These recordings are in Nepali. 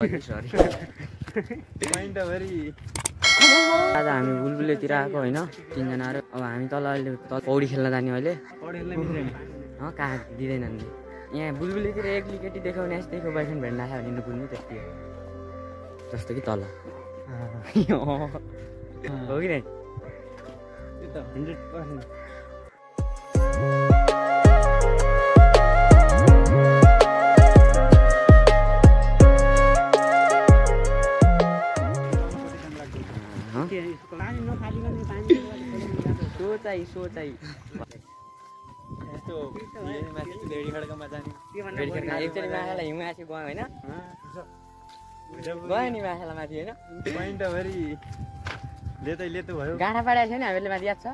सरी आज हामी बुलबुलेतिर आएको होइन तीनजनाहरू। अब हामी तल अहिले पौडी खेल्न जाने अहिले। कहाँ दिँदैनन् नि यहाँ बुलबुलेतिर एक्लै केटी देखाउने यस्तैको बोयफ्रेन्ड भेट्न आयो भने नपुग्नु त्यति हो। जस्तो कि तल हो कि नै 100%। सोचाइ एकचोटि माछालाई हिउँ आएको गयो होइन गयो नि माछालाई माथि होइन गाँडा पाडेको थियो नि हामीहरूले माथि याद छ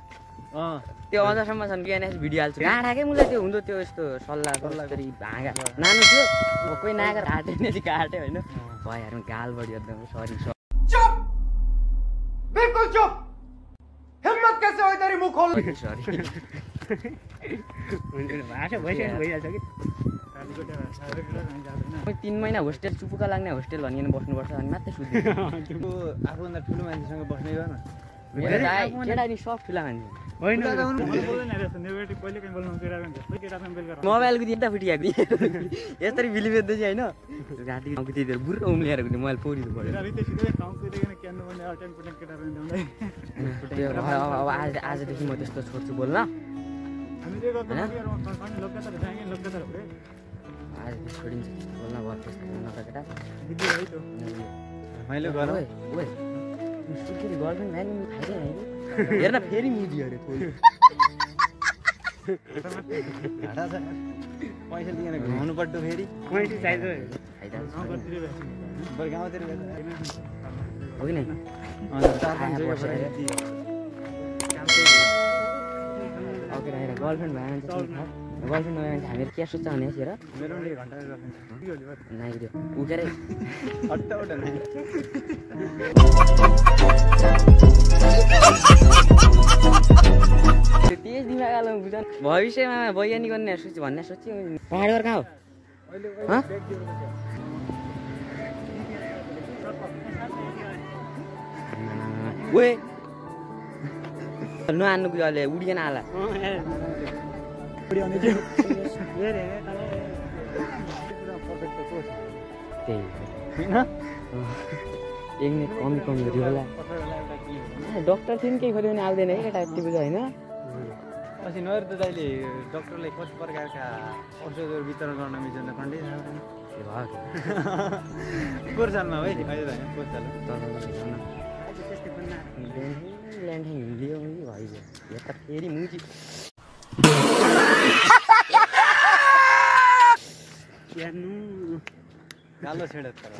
त्यो अझसम्म छन् कि भिडियो हाल्छु गाँडाकै मुला त्यो हुँदो त्यो यस्तो सल्लाह गरी भाँगा नानु थियो कोही नागर हाट्यो नि काट्यो होइन भयो गाल बढी एकदम सरी बिल्कुल चुप हिम्मत कैसे हो तेरी मुंह खोल सरी भाषा भइसक्यो भइहाल्छ कि 3 महिना होस्टेल चुपुका लाग्ने होस्टेल भनिकन बस्नुपर्छ अनि मात्रै सुत्नु आफूभन्दा ठुलो मान्छेसँग बस्ने गर्न केटा नि सब ठुला मान्छे मोबाइलको दिन त फुटिआएको यसरी बिली बेच्दै चाहिँ होइन राति त्यतिखेर बुढो उम्लिएर मोबाइल पौडिनु पऱ्यो। अब आजदेखि म त्यस्तो छोड्छु बोल्न आज छोडिन्छ बोल्न भयो त्यस्तो बोल्न त केटा गर्लफ्रेन्ड भ्यान हेर्न फेरि मुजी अरे पैसा दिएर घुमाउनु पर्छ फेरि गाउँतिर हो कि नै गर्लफ्रेन्ड भएन गर्लफ्रेन्ड नभए हामीहरू के सोध्छ भने हेर मेरो घन्टा नाइदियो ऊ के अरे तेज दिमाग हाल्नु बुझ्छ भविष्यमा वैज्ञानिक भन्ने सोच्यो पहाड कहाँ हो ओए नहान्नु बुझ्यो अहिले उडिकन आला एक कमी होला डक्टर थियो नि केही खोज्यो भने आउँदैन है केटा यति बुझ्यो होइन पछि नहेर त जहिले डक्टरले कति प्रकारका औषधहरू वितरण गर्न मिल्छ कन्डे कोर सालमा है अहिले त होइन कोर साल ल्यान्डिङ हिँडियो भइगयो यता फेरि मुजी गालो छेड तर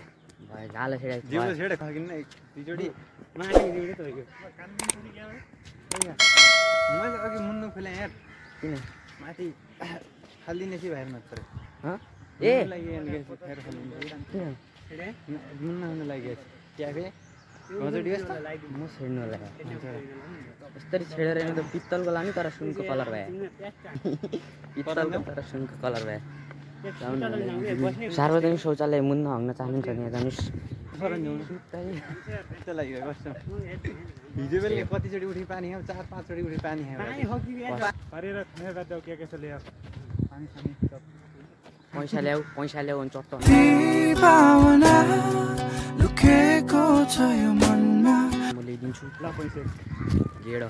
भयो गालो छेड जिउ छेड खकिन दुईचोटि माथि दिउँदै तपाईँको मैले अघि मुन्नु खोले यार किन माथि खालिदिने कि बाहिर मात्र ए मुन्न हुन लाग्यो क्याफे म छेड्नु होला यस्तरी छेडेर त पित्तलको लाने तर सुनको कलर भयो पित्तलको तर सुनको कलर भयो सार्वजनिक शौचालय मुन्न हग्न चाहनुहुन्छ भने जानुहोस् हिजो बेलुका कतिचोटि उठी पानी खायो 4-5 चोटि उठी पानी खायो पैसा ल्याऊ अनि चट्ट म ल्याइदिन्छु ल पैसा गेड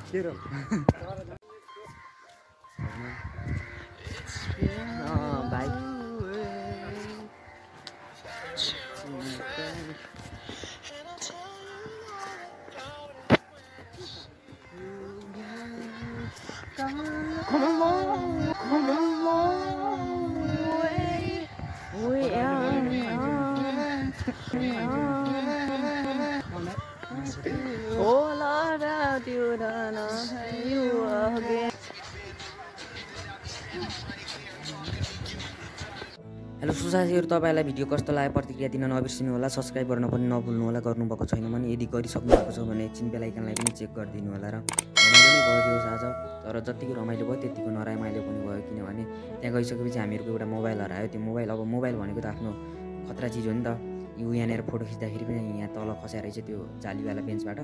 भाइ हेलो सुसाथीहरू तपाईँलाई भिडियो कस्तो लाग्यो प्रतिक्रिया दिन नबिर्सिनु होला सब्स्क्राइब गर्न पनि नभुल्नु होला गर्नुभएको छैन भने यदि गरिसक्नु भएको छ भने एकछिन बेल आइकनलाई पनि चेक गरिदिनु होला र रमाइलो नै भयो आज तर जतिको रमाइलो भयो त्यतिको नरमाइलो पनि भयो किनभने त्यहाँ गइसकेपछि हामीहरूको एउटा मोबाइल हरायो त्यो मोबाइल अब मोबाइल भनेको त आफ्नो खतरा चिज हो नि त यो यहाँनिर फोटो खिच्दाखेरि पनि यहाँ तल खस्या रहेछ त्यो जालीवाला बेन्चबाट,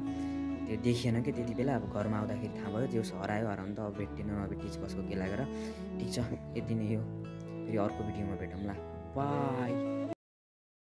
त्यो देखिएन कि त्यति बेला। अब घरमा आउँदाखेरि थाहा भयो, जो हरायो हराउनु त अब भेट्टिन नभेट्टी कसको के लागेर। ठिक छ, यति नै हो, फेरि अर्को भिडियोमा भेटौँला, बाई।